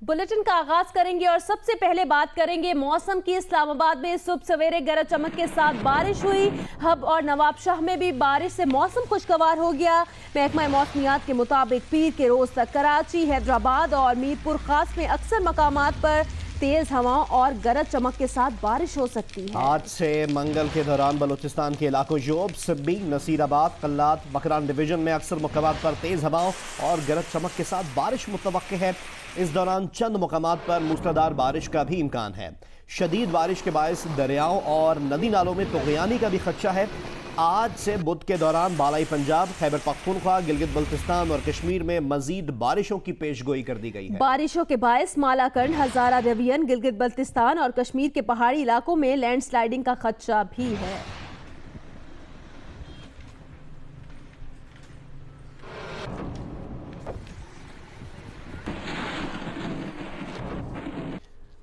Bulletin का आगाज करेंगे और सबसे पहले बात करेंगे मौसम की। इस्लामाबाद में सुबह सवेरे गरज चमक के साथ बारिश हुई। हब और नवाबशाह में भी बारिश से मौसम खुशगवार हो गया। महकमा मौसमियात के मुताबिक पीर के रोज तक कराची, हैदराबाद और मीरपुर खास में अक्सर मकामात पर तेज हवाओं और गरज चमक के साथ बारिश हो सकती है। आज से मंगल के दौरान बलूचिस्तान के इलाकों जोब, सिब्बी, नसीराबाद, कल्लात, बकरान डिवीजन में अक्सर मकामात पर तेज हवाओं और गरज चमक के साथ बारिश मुतवक्के है। इस दौरान चंद मकामात पर मूसलाधार बारिश का भी इम्कान है। शदीद बारिश के बायस दरियाओं और नदी नालों में तुग़यानी का भी खदशा है। आज से बुध के दौरान बालाई पंजाब, खैबर पख्तूनख्वा, गिलगित बल्तिस्तान और कश्मीर में मजीद बारिशों की पेशगोई कर दी गई है। बारिशों के बायस मालाकंड, हजारा डिवीजन, गिलगित बल्तिस्तान और कश्मीर के पहाड़ी इलाकों में लैंडस्लाइडिंग का खदशा भी है।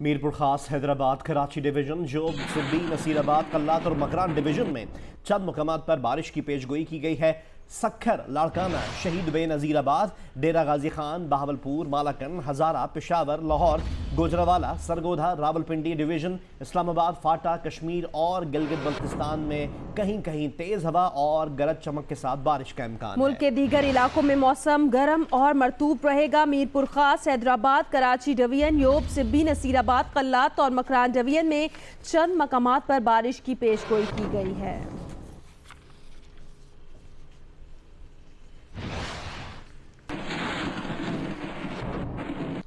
मीरपुर खास, हैदराबाद, कराची डिवीजन, जोब, सिब्बी, नसीराबाद, कल्लात और मकरान डिवीजन में चंद मकामात पर बारिश की पेशगोई की गई है। सक्खर, लाड़काना, शहीद बेनज़ीराबाद, डेरा गाजी खान, बहावलपुर, मालाकंड, हजारा, पेशावर, लाहौर, गुजरावाला, सरगोधा, रावलपिंडी डिवीजन, इस्लामाबाद, फाटा, कश्मीर और गिलगित बल्तिस्तान में कहीं कहीं तेज हवा और गरज चमक के साथ बारिश का इम्कान। मुल्क के दीगर इलाकों में मौसम गर्म और मरतूब रहेगा। मीरपुर खास, हैदराबाद, कराची डिवीजन, योब, सिब्बी, नसीराबाद, कल्लात और मकरान डिवीजन में चंद मकामात पर बारिश की पेशगोई की गई है।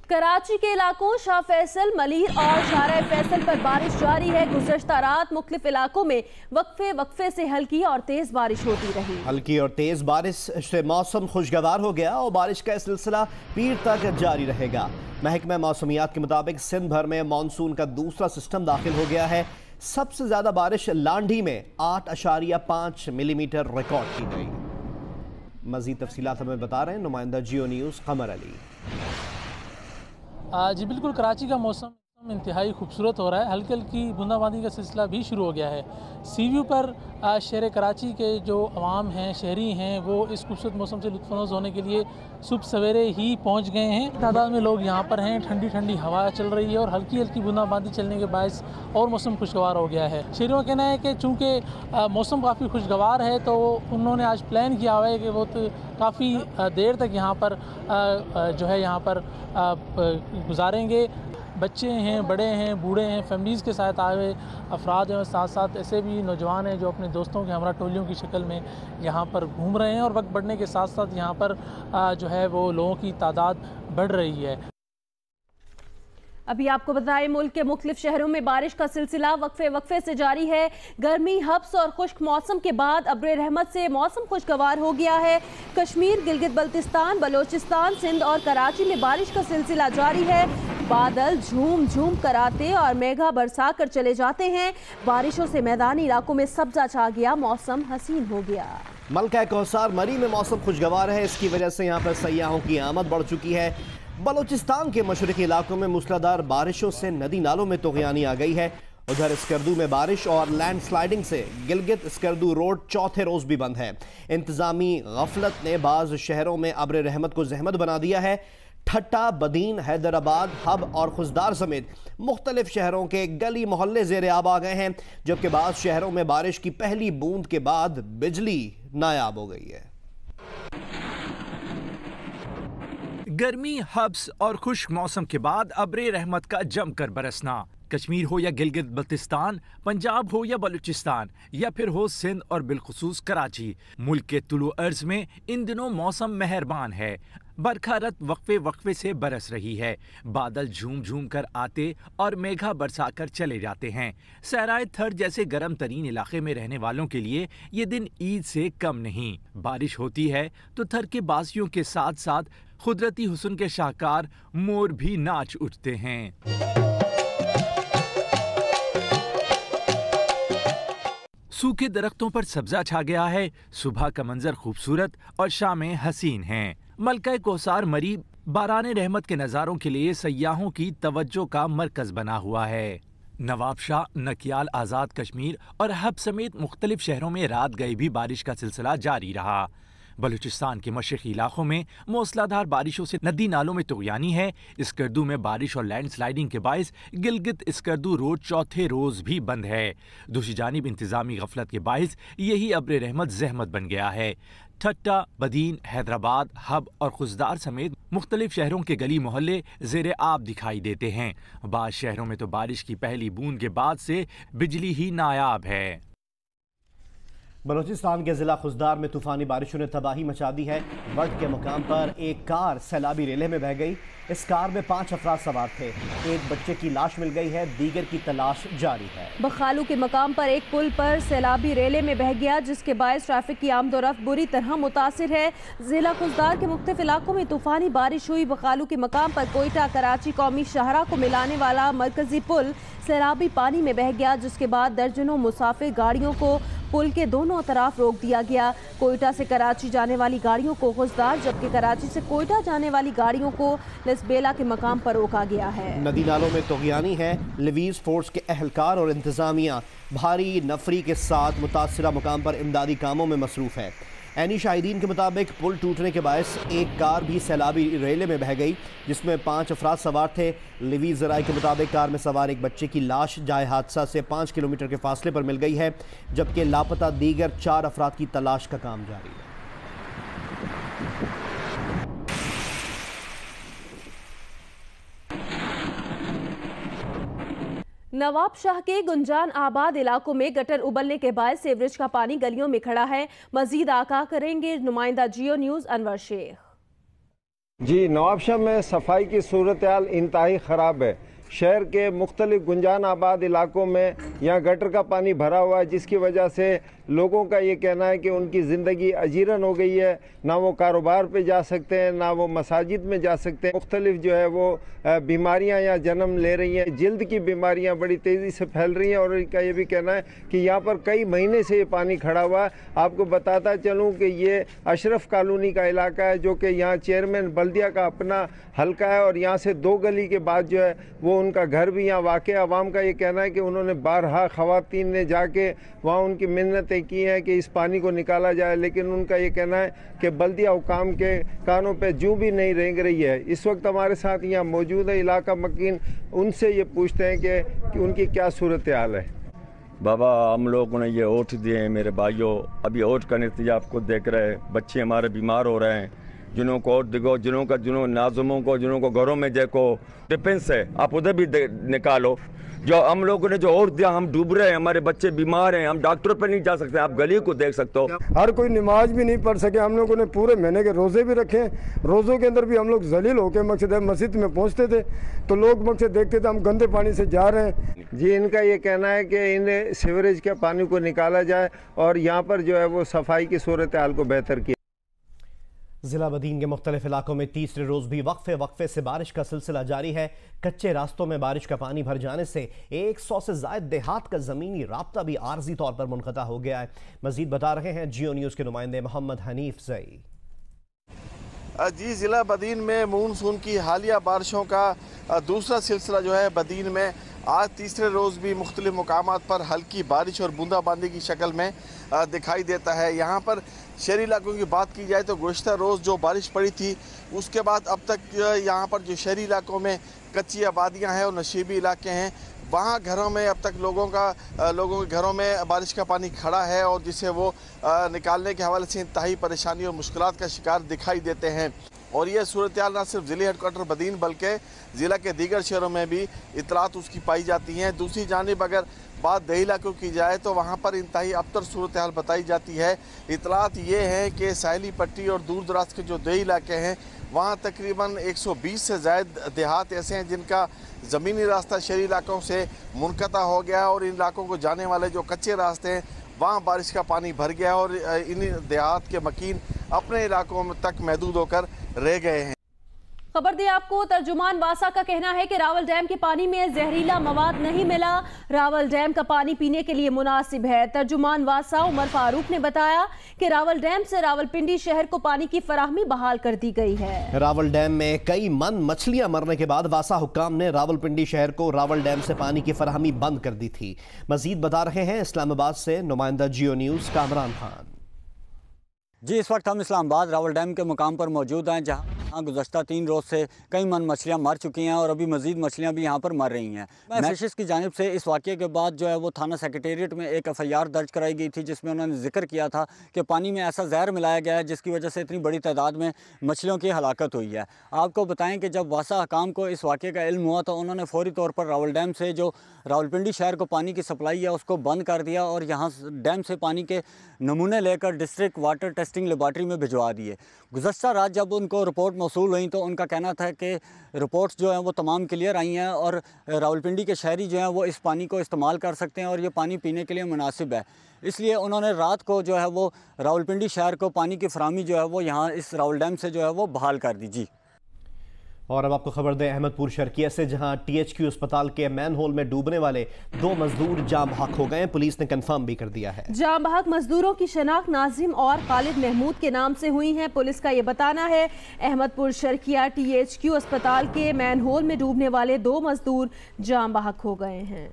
कराची के इलाकों शाह फैसल, मलीर और शारा फैसल पर बारिश जारी है। गुज़श्ता रात मुख्तलिफ इलाकों में वक्फे से हल्की और तेज बारिश होती रही। हल्की और तेज बारिश से मौसम खुशगवार हो गया और बारिश का सिलसिला पीर तक जारी रहेगा। महकमा मौसमियात के मुताबिक सिंध भर में मानसून का दूसरा सिस्टम दाखिल हो गया है। सबसे ज्यादा बारिश लांडी में 8.5 मिलीमीटर रिकॉर्ड की गई। मजीद तफसीलात हमें बता रहे हैं नुमाइंदा जियो न्यूज़ कमर अली। जी बिल्कुल, कराची का मौसम इंतहाई खूबसूरत हो रहा है। हल्की हल्की बूंदाबांदी का सिलसिला भी शुरू हो गया है। सी व्यू पर शहर कराची के जो अवाम हैं, शहरी हैं, वो इस खूबसूरत मौसम से लुत्फ़अंदोज़ होने के लिए सुबह सवेरे ही पहुंच गए हैं। तादाद में लोग यहाँ पर हैं। ठंडी ठंडी हवा चल रही है और हल्की हल्की बूंदाबांदी चलने के बायस और मौसम खुशगवार हो गया है। शहरियों का कहना है कि चूँकि मौसम काफ़ी खुशगवार है तो उन्होंने आज प्लान किया हुआ है कि वो काफ़ी देर तक यहाँ पर जो है यहाँ पर गुजारेंगे। बच्चे हैं, बड़े हैं, बूढ़े हैं, फैमिलीज़ के साथ आए हुए अफराद हैं और साथ साथ ऐसे भी नौजवान हैं जो अपने दोस्तों के हमरा टोलियों की शक्ल में यहाँ पर घूम रहे हैं। और वक्त बढ़ने के साथ साथ यहाँ पर जो है वो लोगों की तादाद बढ़ रही है। अभी आपको बताएं, मुल्क के मुख्तलिफ शहरों में बारिश का सिलसिला वक्फे से जारी है। गर्मी, हब्स और खुश्क मौसम के बाद अब्र रहमत से मौसम खुशगवार हो गया है। कश्मीर, गिलगित बल्तिस्तान, बलोचिस्तान, सिंध और कराची में बारिश का सिलसिला जारी है। बादल झूम झूम कर आते और मेघा बरसा कर चले जाते हैं। बारिशों से मैदानी इलाकों में सब्जा छा गया, मौसम हसीन हो गया। मलका कौसार मरी में मौसम खुशगवार है। इसकी वजह से यहाँ पर सयाहों की आमद बढ़ चुकी है। बलूचिस्तान के मशरकी इलाकों में मूसलाधार बारिशों से नदी नालों में तुग़यानी आ गई है। उधर स्कर्दू में बारिश और लैंडस्लाइडिंग से गिलगित स्कर्दू रोड चौथे रोज भी बंद है। इंतजामी गफलत ने बाज शहरों में अब्र रहमत को जहमत बना दिया है। ठट्टा, बदीन, हैदराबाद, हब और खुशदार समेत मुख्तलिफ शहरों के गली मोहल्ले ज़ेरे आब आ गए हैं, जबकि बाद शहरों में बारिश की पहली बूंद के बाद बिजली नायाब हो गई है। गर्मी, हब्स और खुश्क मौसम के बाद अब्रे रहमत का जमकर बरसना। कश्मीर हो या गिलगित बल्तिस्तान, पंजाब हो या बलूचिस्तान या फिर हो सिंध और बिलखुसूस कराची, मुल्क के तुलु अर्ज में इन दिनों मौसम मेहरबान है। बरखा वक्फे से बरस रही है। बादल झूम झूम कर आते और मेघा बरसा कर चले जाते हैं। सहराए थर जैसे गर्म तरीन इलाके में रहने वालों के लिए ये दिन ईद से कम नहीं। बारिश होती है तो थर के बासियों के साथ साथ कुदरती हुस्न के शाहकार मोर भी नाच उठते हैं। सूखे दरख्तों पर सब्जा छा गया है। सुबह का मंजर खूबसूरत और शामें हसीन हैं। मलका कौसार मरी बाराने रहमत के नज़ारों के लिए सयाहों की तवज्जो का मरकज बना हुआ है। नवाबशाह, नकियाल, आज़ाद कश्मीर और हब समेत मुख्तलिफ शहरों में रात गए भी बारिश का सिलसिला जारी रहा। बलूचिस्तान के मशरकी इलाकों में मूसलाधार बारिशों से नदी नालों में तुगयानी है। स्कर्दू में बारिश और लैंडस्लाइडिंग के बायस गिलगित स्कर्दू रोड चौथे रोज भी बंद है। दूसरी जानिब इंतजामी गफलत के बायस यही अब्र रहमत जहमत बन गया है। ठट्टा, बदीन, हैदराबाद, हब और खुजदार समेत मुख्तलिफ शहरों के गली मोहल्ले जेर आब दिखाई देते हैं। बाद शहरों में तो बारिश की पहली बूंद के बाद से बिजली ही नायाब है। बलूचिस्तान के जिला खुजदार में तूफानी बारिशों ने तबाही मचा दी है। वर्ड के मुकाम पर एक कार सैलाबी रेले में बह गई। इस कार में 5 अफराद सवार थे। एक बच्चे की लाश मिल गई है, दीगर की तलाश जारी है। बखालू के मकाम पर एक पुल पर सैलाबी रेले में बह गया, जिसके बायस ट्रैफिक की आमदोरफ्त बुरी तरह मुतासिर है। जिला खुजदार के मुख्तलिफ इलाकों में तूफानी बारिश हुई। बखालू के मकाम पर कोयटा कराची कौमी शाहरा को मिलाने वाला मरकजी पुल सैलाबी पानी में बह गया, जिसके बाद दर्जनों मुसाफिर गाड़ियों को पुल के दोनों तरफ रोक दिया गया। कोयटा से कराची जाने वाली गाड़ियों को खुजदार, जबकि कराची से कोयटा जाने वाली गाड़ियों को लिसबेला के मकाम पर रोका गया है। नदी नालों में तुगयानी है। लिवीज फोर्स के अहलकार और इंतजामिया भारी नफरी के साथ मुतासिरा मुकाम पर इमदादी कामों में मसरूफ है। ऐनी शाहिदीन के मुताबिक पुल टूटने के बायस एक कार भी सैलाबी रेले में बह गई, जिसमें 5 अफराद सवार थे। लिवी ज़राए के मुताबिक कार में सवार एक बच्चे की लाश जाए हादसा से 5 किलोमीटर के फासले पर मिल गई है, जबकि लापता दीगर 4 अफराद की तलाश का काम जारी है। नवाब शाह के गुंजान आबाद इलाकों में गटर उबलने के बाद सीवरेज का पानी गलियों में खड़ा है। मजीद आगाह करेंगे नुमाइंदा जियो न्यूज अनवर शेख। जी, नवाब शाह में सफाई की सूरत हाल इंतहाई ख़राब है। शहर के मुख्तलिफ गुंजान आबाद इलाकों में यहाँ गटर का पानी भरा हुआ है, जिसकी वजह से लोगों का ये कहना है कि उनकी ज़िंदगी अजीरन हो गई है। ना वो कारोबार पे जा सकते हैं, ना वो मसाजिद में जा सकते हैं। मुख्तलिफ जो है वो बीमारियाँ यहाँ जन्म ले रही हैं। जल्द की बीमारियाँ बड़ी तेज़ी से फैल रही हैं और इनका ये भी कहना है कि यहाँ पर कई महीने से ये पानी खड़ा हुआ है। आपको बताता चलूँ कि ये अशरफ कॉलोनी का इलाका है, जो कि यहाँ चेयरमैन बल्दिया का अपना हल्का है और यहाँ से 2 गली के बाद जो है वो उनका घर भी यहाँ वाक़। आवाम का ये कहना है कि उन्होंने बारहा ख़वातीन ने जाके वहाँ उनकी मिन्नतें की हैं कि इस पानी को निकाला जाए, लेकिन उनका ये कहना है कि बल्दिया हुकाम के कानों पे जूं भी नहीं रेंग रही है। इस वक्त हमारे साथ यहाँ मौजूद है इलाका मकीन, उनसे ये पूछते हैं कि उनकी क्या सूरत हाल है। बाबा, हम लोगों ने ये ओट दिए हैं मेरे भाइयों, अभी ओट का नतीजा आपको देख रहे हैं। बच्चे हमारे बीमार हो रहे हैं, जिन्हों को ओट दिखो, जिन्हों नाजुमों को, जिन्हों को घरों में देखो डिफेंस है, आप उधर भी निकालो। जो हम लोगों ने जो ओट दिया, हम डूब रहे हैं, हमारे बच्चे बीमार हैं, हम डॉक्टर पर नहीं जा सकते। आप गली को देख सकते हो, हर कोई नमाज भी नहीं पढ़ सके। हम लोगों ने पूरे महीने के रोज़े भी रखे। रोज़ों के अंदर भी हम लोग जलील होकर मस्जिद में पहुंचते थे तो लोग मकसद देखते थे हम गंदे पानी से जा रहे हैं। जी, इनका ये कहना है कि इन सीवरेज के पानी को निकाला जाए और यहाँ पर जो है वो सफाई की सूरत हाल को बेहतर किया। जिला बदीन के मुख्तलिफ इलाकों में तीसरे रोज भी वक्फे से बारिश का सिलसिला जारी है। कच्चे रास्तों में बारिश का पानी भर जाने से 100 से ज्यादा देहात का जमीनी राब्ता भी आर्जी तौर पर मुनक़ता हो गया है। मजीद बता रहे हैं जियो न्यूज के नुमाइंदे मोहम्मद हनीफ जई। जी, जिला बदीन में मानसून की हालिया बारिशों का दूसरा सिलसिला जो है बदीन में आज तीसरे रोज़ भी मुख्तलिफ मुकामात पर हल्की बारिश और बूंदाबांदी की शक्ल में दिखाई देता है। यहाँ पर शहरी इलाकों की बात की जाए तो गुज़श्ता रोज़ जो बारिश पड़ी थी उसके बाद अब तक यहाँ पर जो शहरी इलाकों में कच्ची आबादियाँ हैं और नशीबी इलाके हैं, वहाँ घरों में अब तक लोगों के घरों में बारिश का पानी खड़ा है और जिसे वो निकालने के हवाले से इंतहाई परेशानी और मुश्किलात का शिकार दिखाई देते हैं। और ये सूरत हाल न सिर्फ ज़िले हेडक्वार्टर बदीन बल्कि ज़िला के दीगर शहरों में भी इतलात उसकी पाई जाती हैं। दूसरी जानिब अगर बात दही इलाकों की जाए तो वहाँ पर इंतहाई अबतर सूरत हाल बताई जाती है। इतलात ये है कि साहिली पट्टी और दूर दराज के जो दही इलाके हैं वहाँ तकरीबन 120 से ज़ायद देहात ऐसे हैं जिनका ज़मीनी रास्ता शहरी इलाकों से मुनक़ता हो गया और इन इलाकों को जाने वाले जो कच्चे रास्ते हैं वहाँ बारिश का पानी भर गया और इन देहात के मकीन अपने इलाकों में तक महदूद होकर रह गए हैं। खबर दें आपको, तर्जुमान वासा का कहना है कि रावल डैम के पानी में जहरीला मवाद नहीं मिला। रावल डैम का पानी पीने के लिए मुनासिब है। तर्जुमान वासा उमर फारूक ने बताया कि रावल डैम से रावलपिंडी शहर को पानी की फराहमी बहाल कर दी गई है। रावल डैम में कई मन मछलियां मरने के बाद वासा हुक्काम ने रावलपिंडी शहर को रावल डैम से पानी की फराहमी बंद कर दी थी। मजीद बता रहे हैं इस्लामाबाद से नुमाइंदा जियो न्यूज कामरान खान। जी, इस वक्त हम इस्लामाबाद रावल डैम के मुकाम पर मौजूद हैं, जहाँ गुज़श्ता 3 रोज़ से कई मन मछलियाँ मर चुकी हैं और अभी मज़ीद मछलियाँ भी यहाँ पर मर रही हैं। फिशर्स की जानिब से इस वाक़े के बाद जो है वो थाना सेक्रेटेरिएट में एक FIR दर्ज कराई गई थी, जिसमें उन्होंने जिक्र किया था कि पानी में ऐसा जहर मिलाया गया है जिसकी वजह से इतनी बड़ी तादाद में मछलियों की हलाकत हुई है। आपको बताएँ कि जब वासा हकाम को इस वाक़े का इल्म हुआ तो उन्होंने फौरी तौर पर रावल डैम से जो रावलपिंडी शहर को पानी की सप्लाई है उसको बंद कर दिया और यहाँ डैम से पानी के नमूने लेकर डिस्ट्रिक्ट वाटर टेस्टिंग लेबॉर्ट्री में भिजवा दिए। गुज़श्ता रात जब उनको रिपोर्ट मौसूल हुई तो उनका कहना था कि रिपोर्ट्स जो हैं वो तमाम क्लियर आई हैं और रावलपिंडी के शहरी जो हैं वो इस पानी को इस्तेमाल कर सकते हैं और ये पानी पीने के लिए मुनासिब है। इसलिए उन्होंने रात को जो है वो रावलपिंडी शहर को पानी की फराहमी जो है वो यहाँ इस रावल डैम से जो है वो बहाल कर दी। जी, और अब आपको खबर दें अहमदपुर शर्किया से, जहां THQ अस्पताल के मैन होल में डूबने वाले 2 मजदूर जाम बहक हो गए। पुलिस ने कंफर्म भी कर दिया है। जाम बहक मजदूरों की शनाख्त नाजिम और खालिद महमूद के नाम से हुई है। पुलिस का ये बताना है अहमदपुर शर्किया THQ अस्पताल के मैन होल में डूबने वाले 2 मजदूर जाम बहक हो गए हैं।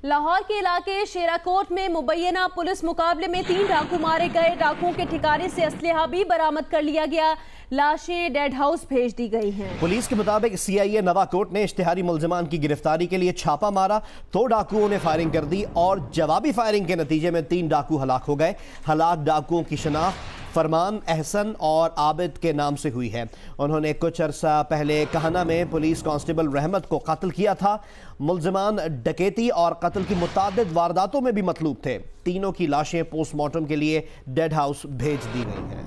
लाहौर के इलाके शेराकोट में मुबैना पुलिस मुकाबले में 3 डाकू मारे गए। डाकुओं के ठिकाने से असलहा भी बरामद कर लिया गया। लाशें डेड हाउस भेज दी गई हैं। पुलिस के मुताबिक CIA नवाकोट ने इश्तिहारी मुलजमान की गिरफ्तारी के लिए छापा मारा तो डाकुओं ने फायरिंग कर दी और जवाबी फायरिंग के नतीजे में 3 डाकू हलाक हो गए। हलाक डाकुओं की शनाख्त फरमान, एहसन और आबिद के नाम से हुई है। उन्होंने कुछ अरसा पहले कहना में पुलिस कांस्टेबल रहमत को कत्ल किया था। मुलजमान डकैती और कत्ल की मुतादिद वारदातों में भी मतलूब थे। तीनों की लाशें पोस्टमार्टम के लिए डेड हाउस भेज दी गई हैं।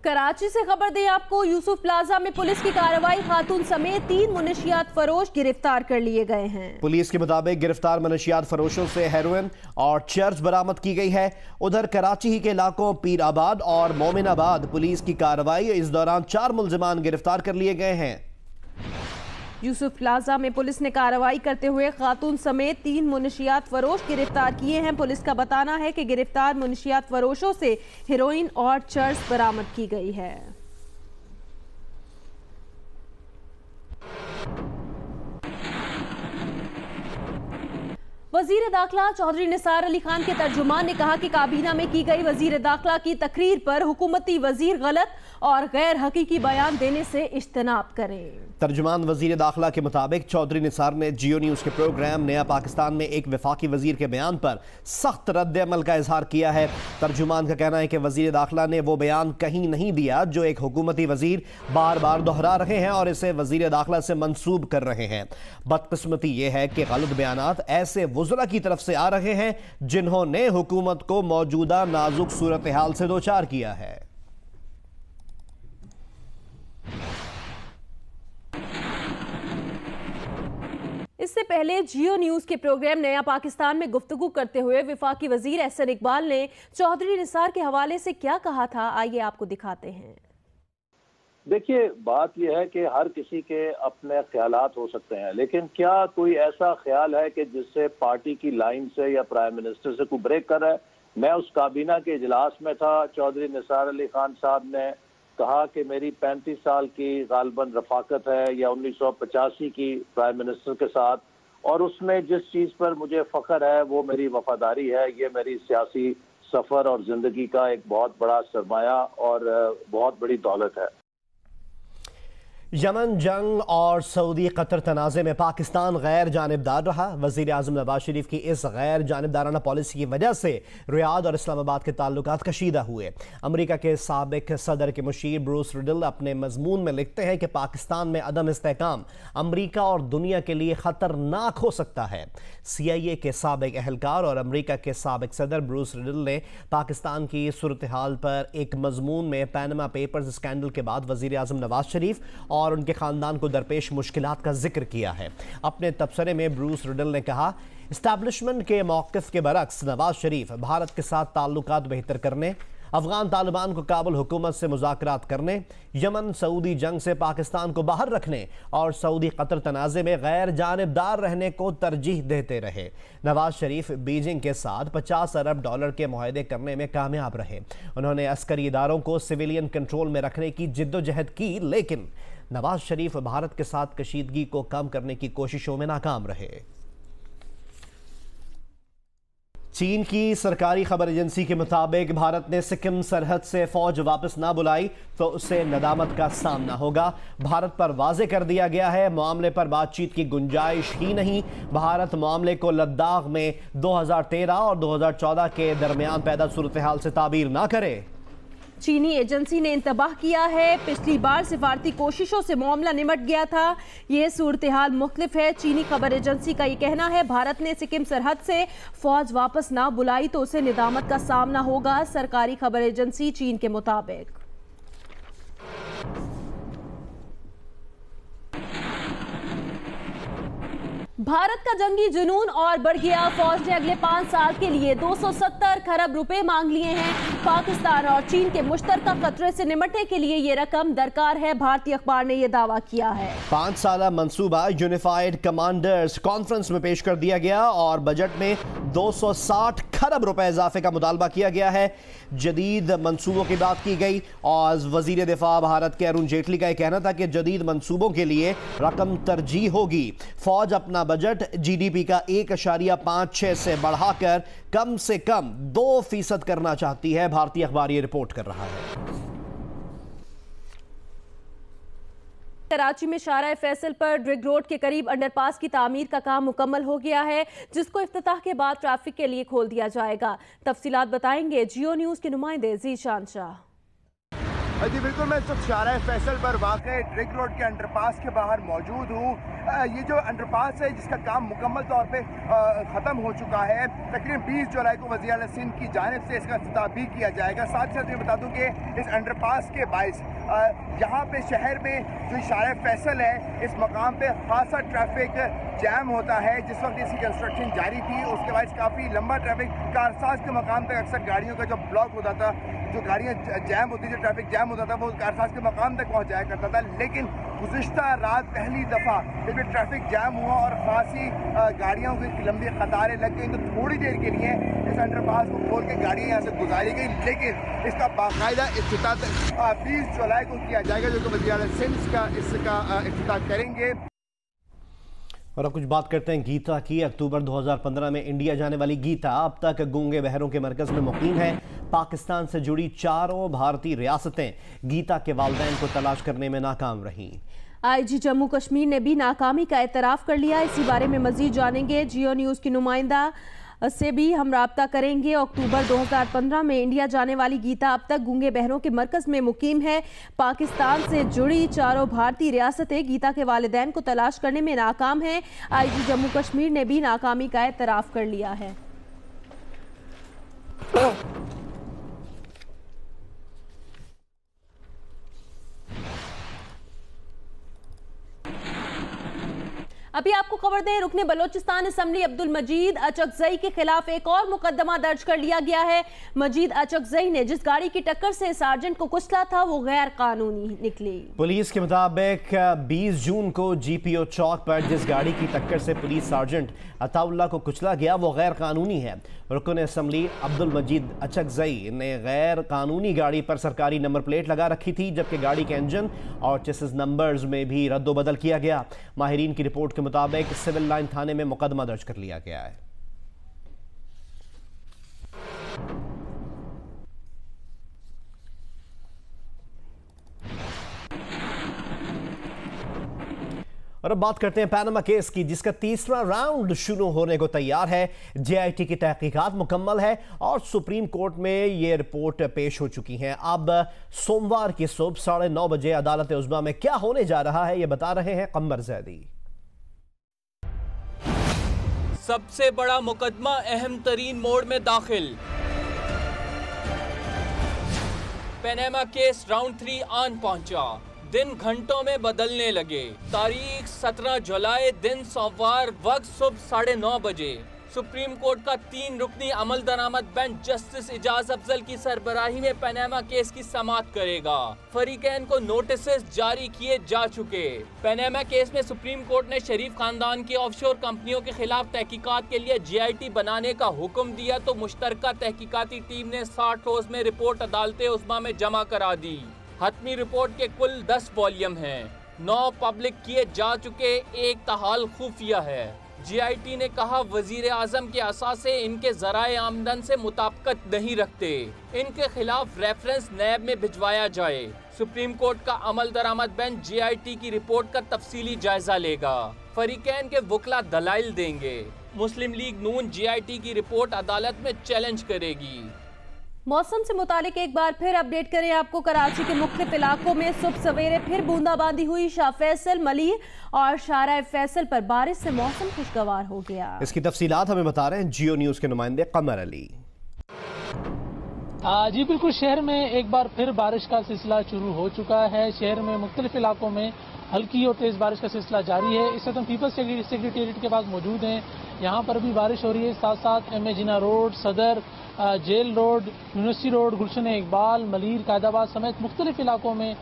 कराची से खबर दें आपको, यूसुफ प्लाजा में पुलिस की कार्रवाई, खातून समेत 3 मुनशियात फरोश गिरफ्तार कर लिए गए हैं। पुलिस के मुताबिक गिरफ्तार मुनशियात फरोशों से हेरोइन और चर्च बरामद की गई है। उधर कराची ही के इलाकों पीर आबाद और मोमिनाबाद पुलिस की कार्रवाई, इस दौरान 4 मुलजमान गिरफ्तार कर लिए गए हैं। यूसुफ प्लाजा में पुलिस ने कार्रवाई करते हुए खातून समेत 3 मुनशियात फरोश गिरफ्तार किए हैं। पुलिस का बताना है कि गिरफ्तार मुनशियात फरोशों से हेरोइन और चर्च बरामद की गई है। वजीर दाखिला चौधरी निसार अली खान के तर्जुमान ने कहा कि काबीना में की गई वजीर दाखिला की तकरीर पर हुकूमती वजीर गलत और गैर हकीकी बयान देने से इज्तनाब करें। तर्जुमान वजीर दाखिला के मुताबिक चौधरी निसार ने जियो न्यूज़ के प्रोग्राम नया पाकिस्तान में एक वफाकी वजीर के बयान पर सख्त रद्द अमल का इजहार किया है। तर्जुमान का कहना है कि वजीर दाखिला ने वो बयान कहीं नहीं दिया जो एक हुकूमती वजीर बार बार दोहरा रहे हैं और इसे वजीर दाखिला से मंसूब कर रहे हैं। बदकिस्मती यह है कि गलत बयानात ऐसे वज़रा की तरफ से आ रहे हैं जिन्होंने हुकूमत को मौजूदा नाजुक सूरत हाल से दो चार किया है। इससे पहले जियो न्यूज़ के प्रोग्राम नया पाकिस्तान में गुफ्तगू करते हुए वफाकी वजीर एहसन इकबाल ने चौधरी निसार के हवाले से क्या कहा था, आइए आपको दिखाते हैं। देखिए, बात यह है कि हर किसी के अपने ख्यालात हो सकते हैं, लेकिन क्या कोई ऐसा ख्याल है कि जिससे पार्टी की लाइन से या प्राइम मिनिस्टर से कोई ब्रेक कर रहा है? मैं उस काबीना के इजलास में था, चौधरी निसार अली खान साहब ने कहा कि मेरी 35 साल की गालबन रफाकत है या 1985 की प्राइम मिनिस्टर के साथ, और उसमें जिस चीज़ पर मुझे फ़ख्र है वो मेरी वफादारी है। ये मेरी सियासी सफ़र और ज़िंदगी का एक बहुत बड़ा सरमाया और बहुत बड़ी दौलत है। यमन जंग और सऊदी कतर तनाज़े में पाकिस्तान गैर जानिबदार रहा। वज़ीर आज़म नवाज शरीफ की इस गैर जानिबदाराना पॉलिसी की वजह से रियाद और इस्लामाबाद के ताल्लुकात कशीदा हुए। अमरीका के साबिक सदर के मुशीर ब्रूस रिडल अपने मजमून में लिखते हैं कि पाकिस्तान में अदम इस्तेहकाम अमरीका और दुनिया के लिए ख़तरनाक हो सकता है। CIA के साबिक अहलकार और अमरीका के साबिक सदर ब्रूस रिडल ने पाकिस्तान की सूरत हाल पर एक मजमून में पैनमा पेपर्स स्कैंडल के बाद वज़ीर आज़म नवाज शरीफ और उनके खानदान को दरपेश मुश्किलात का जिक्र किया है। अपने तबसरे में ब्रूस रिडल ने कहा, इस्टेब्लिशमेंट के मौक़िफ़ के बरक्स नवाज शरीफ भारत के साथ ताल्लुकात बेहतर करने, अफगान तालिबान को काबुल हुकूमत से मुज़ाकरात करने, यमन सऊदी जंग से पाकिस्तान को बाहर रखने और सऊदी कतर तनाज़े में गैर जानिबदार रहने को तरजीह देते रहे। नवाज शरीफ बीजिंग के साथ 50 अरब डॉलर के मुआहदे करने में कामयाब रहे। उन्होंने अस्करी इदारों को सिविलियन कंट्रोल में रखने की जिद्दोजहद की, लेकिन नवाज शरीफ भारत के साथ कशीदगी को कम करने की कोशिशों में नाकाम रहे। चीन की सरकारी खबर एजेंसी के मुताबिक भारत ने सिक्किम सरहद से फौज वापस ना बुलाई तो उसे नदामत का सामना होगा। भारत पर वाजे कर दिया गया है, मामले पर बातचीत की गुंजाइश ही नहीं। भारत मामले को लद्दाख में 2013 और 2014 के दरमियान पैदा सूरत हाल से ताबीर ना करे। चीनी एजेंसी ने इंतबाह किया है, पिछली बार सिफारती कोशिशों से मामला निमट गया था। ये सूरत हाल मुख्तलिफ है। चीनी खबर एजेंसी का ये कहना है भारत ने सिक्किम सरहद से फौज वापस ना बुलाई तो उसे निदामत का सामना होगा। सरकारी खबर एजेंसी चीन के मुताबिक भारत का जंगी जुनून और बढ़ गया। फौज ने अगले 5 साल के लिए 270 खरब रुपए मांग लिए हैं। पाकिस्तान और चीन के मुश्तरका खतरे से निपटने के लिए ये रकम दरकार है। भारतीय अखबार ने यह दावा किया है। 5 साला मंसूबा यूनिफाइड कमांडर्स कॉन्फ्रेंस में पेश कर दिया गया और बजट में 260 खरब रुपए इजाफे का मुतालबा किया गया है। जदीद मंसूबों की बात की गई और वजीर दिफा भारत के अरुण जेटली का यह कहना था कि जदीद मंसूबों के लिए रकम तरजीह होगी। फौज अपना बजट जीडीपी का 1.56 से बढ़ाकर कम से कम 2% करना चाहती है। भारतीय अखबार ये रिपोर्ट कर रहा है। कराची में शारा फैसल पर ड्रिग रोड के करीब अंडरपास की तामीर का काम मुकम्मल हो गया है, जिसको इफ्तिताह के बाद ट्रैफिक के लिए खोल दिया जाएगा। तफसीलात बताएंगे जियो न्यूज के नुमाइंदे जीशान शाह। जी बिल्कुल, मैं इस वक्त शारा फैसल पर वाक़ ड्रिग रोड के अंडरपास के बाहर मौजूद हूँ। ये जो अंडरपास है जिसका काम मुकम्मल तौर पे ख़त्म हो चुका है। तकरीबन 20 जुलाई को वज़ीर आला सिंध की जानिब से इसका इफ्तिताह भी किया जाएगा। साथ ही साथ मैं बता दूँ कि इस अंडरपास के बाइस यहाँ पे शहर में जो शारा फैसल है इस मकाम पे खासा ट्रैफिक जैम होता है। जिस वक्त इसकी कंस्ट्रक्शन जारी थी उसके बाद काफ़ी लंबा ट्रैफिक कारसाज के मकाम तक अक्सर गाड़ियों का जो ब्लॉक होता था, जो गाड़ियाँ जैम होती, जो ट्रैफिक जैम होता था वो कारसाज के मकाम तक पहुँच जाया करता था। लेकिन गुज़िश्ता रात पहली दफ़ा जब ट्रैफिक जैम हुआ और खासी गाड़ियों की लंबी कतारें लग गई तो थोड़ी देर के लिए इस अंडरपास को खोल के गाड़ियाँ यहाँ से गुजारी गई। लेकिन इसका बाकायदा इफ्तिताह 20 जुलाई को किया जाएगा, जो कि वज़ीर आला सिंध का इसका इफ्तिताह करेंगे। और अब कुछ बात करते हैं गीता की। अक्टूबर 2015 में इंडिया जाने वाली गीता अब तक गूंगे बहरों के मरकज़ में मुकीम है। पाकिस्तान से जुड़ी 4 भारतीय रियासतें गीता के वालिदैन को तलाश करने में नाकाम रहीं। आईजी जम्मू कश्मीर ने भी नाकामी का एतराफ़ कर लिया। इसी बारे में मज़ीद जानेंगे जियो न्यूज़ की नुमाइंदा से भी हम राब्ता करेंगे। अक्टूबर 2015 में इंडिया जाने वाली गीता अब तक गूंगे बहरों के मरकज़ में मुकीम है। पाकिस्तान से जुड़ी 4 भारतीय रियासतें गीता के वालिदैन को तलाश करने में नाकाम हैं। आईजी जम्मू कश्मीर ने भी नाकामी का एतराफ़ कर लिया है। अभी आपको खबर दें, रुकने बलोचिस्तान असम्बली अब्दुल मजीद अचकजई के खिलाफ एक और मुकदमा दर्ज कर लिया गया है। मजीद अचकजई ने जिस गाड़ी की टक्कर से सार्जेंट को कुचला था वो गैर कानूनी निकली। पुलिस के मुताबिक 20 जून को जीपीओ चौक पर जिस गाड़ी की टक्कर से पुलिस सार्जेंट अताउल्लाह को कुचला गया वो गैर कानूनी है। रुकन असम्बली अब्दुल मजीद अचकजई ने गैर कानूनी गाड़ी पर सरकारी नंबर प्लेट लगा रखी थी, जबकि गाड़ी के इंजन और चेसिस नंबर्स में भी रद्दोबदल किया गया। माहिरीन की रिपोर्ट के मुताबिक सिविल लाइन थाने में मुकदमा दर्ज कर लिया गया है। और अब बात करते हैं पैनामा केस की, जिसका तीसरा राउंड शुरू होने को तैयार है। जेआईटी की तहकीकात मुकम्मल है और सुप्रीम कोर्ट में ये रिपोर्ट पेश हो चुकी है। अब सोमवार की सुबह 9:30 बजे अदालत उज़्मा में क्या होने जा रहा है ये बता रहे हैं कमर जैदी। सबसे बड़ा मुकदमा अहम तरीन मोड़ में दाखिल। पैनामा केस राउंड 3 आन पहुंचा। दिन घंटों में बदलने लगे। तारीख 17 जुलाई, दिन सोमवार, वक्त सुबह 9:30 बजे। सुप्रीम कोर्ट का 3 रुकनी अमल दरामद बेंच जस्टिस इजाज अफजल की सरबराही में पनामा केस की समाअत करेगा। फरीकैन को नोटिस जारी किए जा चुके। पनामा केस में सुप्रीम कोर्ट ने शरीफ खानदान की ऑफशोर कंपनियों के खिलाफ तहकीकात के लिए GIT बनाने का हुक्म दिया तो मुश्तरका तहकीकाती टीम ने 60 रोज में रिपोर्ट अदालते उस्मा में जमा करा दी। हतमी रिपोर्ट के कुल 10 वॉल्यूम हैं, 9 पब्लिक किए जा चुके, 1 ताहाल खुफिया है। GIT ने कहा वजीर आजम के असासे इनके जराए आमदन से मुताबिकत नहीं रखते, इनके खिलाफ रेफरेंस नैब में भिजवाया जाए। सुप्रीम कोर्ट का अमल दरामद बेंच GIT की रिपोर्ट का तफसीली जायजा लेगा। फरीकैन के वकला दलाइल देंगे। मुस्लिम लीग नून GIT की रिपोर्ट अदालत में चैलेंज करेगी। मौसम से मुतालिक एक बार फिर अपडेट करें आपको। कराची के मुख्तलिफ इलाकों में सुबह सवेरे फिर बूंदाबांदी हुई। शाह फैसल, मलीर और शाहराह फैसल पर बारिश से मौसम खुशगवार हो गया। इसकी तफसीलात हमें बता रहे हैं जियो न्यूज के नुमाइंदे कमर अली। जी बिल्कुल, शहर में एक बार फिर बारिश का सिलसिला शुरू हो चुका है। शहर में मुख्तलिफ इलाकों में हल्की और तेज बारिश का सिलसिला जारी है। इस वक्त हम पीपल्स सेक्रेटेरिएट के पास मौजूद हैं। यहाँ पर भी बारिश हो रही है। साथ साथ MA जिन्ना रोड, सदर, जेल रोड, यूनिवर्सिटी रोड, गुलशन इकबाल, मलीर, कायदाबाद समेत मुख्तलिफ इलाकों में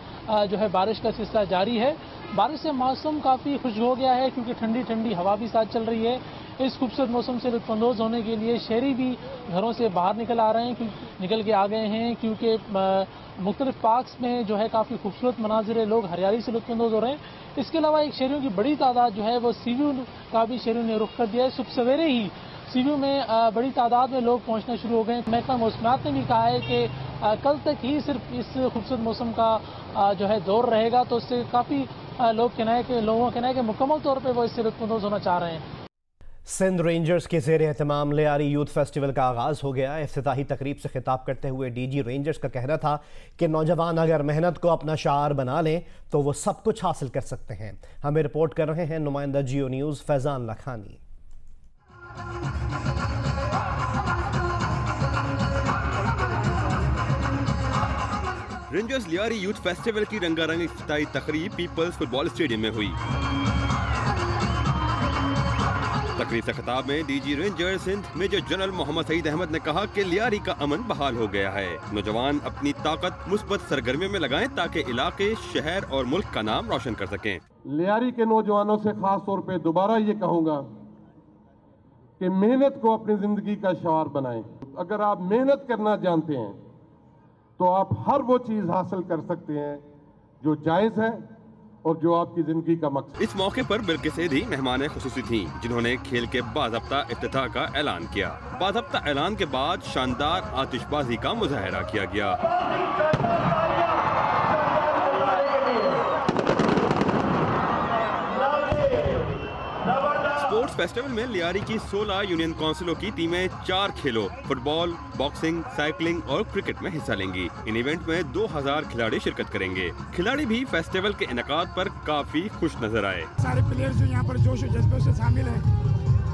जो है बारिश का सिलसिला जारी है। बारिश से मौसम काफ़ी खुश हो गया है क्योंकि ठंडी ठंडी हवा भी साथ चल रही है। इस खूबसूरत मौसम से लुत्फानंदोज होने के लिए शहरी भी घरों से बाहर निकल के आ गए हैं क्योंकि मुख्तलिफ पार्क्स में जो है काफ़ी खूबसूरत मनाजिर है, लोग हरियाली से लुत्फानंदोज हो रहे हैं। इसके अलावा एक शहरियों की बड़ी तादाद जो है वो सीव्यू का भी शहरियों ने रुख कर दिया है। सुबह सवेरे ही सीव्यू में बड़ी तादाद में लोग पहुंचना शुरू हो गए। महकमा मौसमियात ने भी कहा है कि कल तक ही सिर्फ इस खूबसूरत मौसम का जो है दौर रहेगा, तो इससे काफ़ी लोगों का कहना है कि मुकम्मल तौर पर वो इससे लुत्फानंदोज होना चाह रहे हैं। सिंध रेंजर्स के ज़ेर एहतमाम लियारी यूथ फेस्टिवल का आगाज़ हो गया। इफ्तिताही तकरीब से खिताब करते हुए DG रेंजर्स का कहना था कि नौजवान अगर मेहनत को अपना शार बना लें तो वो सब कुछ हासिल कर सकते हैं। हमें रिपोर्ट कर रहे हैं नुमाइंदा Geo News Faizan Lakhani. Rangers Lyari youth festival की रंगारंग इफ्तिताही तकरीब पीपल्स फुटबॉल स्टेडियम में हुई। तकरीब से खिताब में DG rangers Sindh major general Mohammad Saeed Ahmed ने कहा कि लियारी का अमन बहाल हो गया है। नौजवान अपनी ताकत मुस्बत सरगर्मियों में लगाएं ताकि इलाके, शहर और मुल्क का नाम रोशन कर सकें। लियारी के नौजवानों से खास तौर पे दोबारा ये कहूँगा कि मेहनत को अपनी जिंदगी का शिआर बनाएं। अगर आप मेहनत करना जानते हैं तो आप हर वो चीज हासिल कर सकते हैं जो जायज है और जो आपकी जिंदगी का मकसद। इस मौके पर बिल्किस सैदी मेहमान खुसूसी थीं, जिन्होंने खेल के बाज़ाब्ता इफ्तिताह का ऐलान किया। बाज़ाब्ता ऐलान के बाद शानदार आतिशबाजी का मुजाहरा किया गया। स्पोर्ट्स फेस्टिवल में लियारी की 16 यूनियन काउंसिलों की टीमें 4 खेलों फुटबॉल, बॉक्सिंग, साइकिलिंग और क्रिकेट में हिस्सा लेंगी। इन इवेंट में 2000 खिलाड़ी शिरकत करेंगे। खिलाड़ी भी फेस्टिवल के इनेकाद पर काफी खुश नजर आए। सारे प्लेयर्स जो यहाँ पर जोश और जज्बे से शामिल हैं,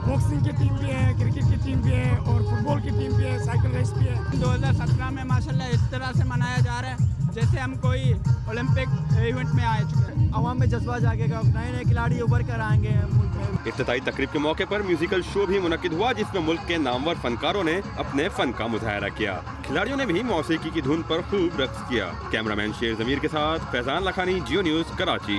बॉक्सिंग की टीम भी है, क्रिकेट की टीम भी है और फुटबॉल की टीम भी है, साइकिल रेस भी है। 2017 में माशाल्लाह इस तरह से मनाया जा रहा है जैसे हम कोई ओलंपिक इवेंट में आए चुके हैं। अवाम में जज्बा जागेगा, नए नए खिलाड़ी उभर कर आएंगे मुल्क में। इफ्तिताही तकरीब के मौके पर म्यूजिकल शो भी मुनक्किद हुआ जिसमें मुल्क के नामवर फनकारों ने अपने फन का मुजाहरा किया। खिलाड़ियों ने भी मौसीकी की धुन पर खूब रक्स किया। कैमरामैन शेर जमीर के साथ फैजान लखानी, जियो न्यूज़, कराची।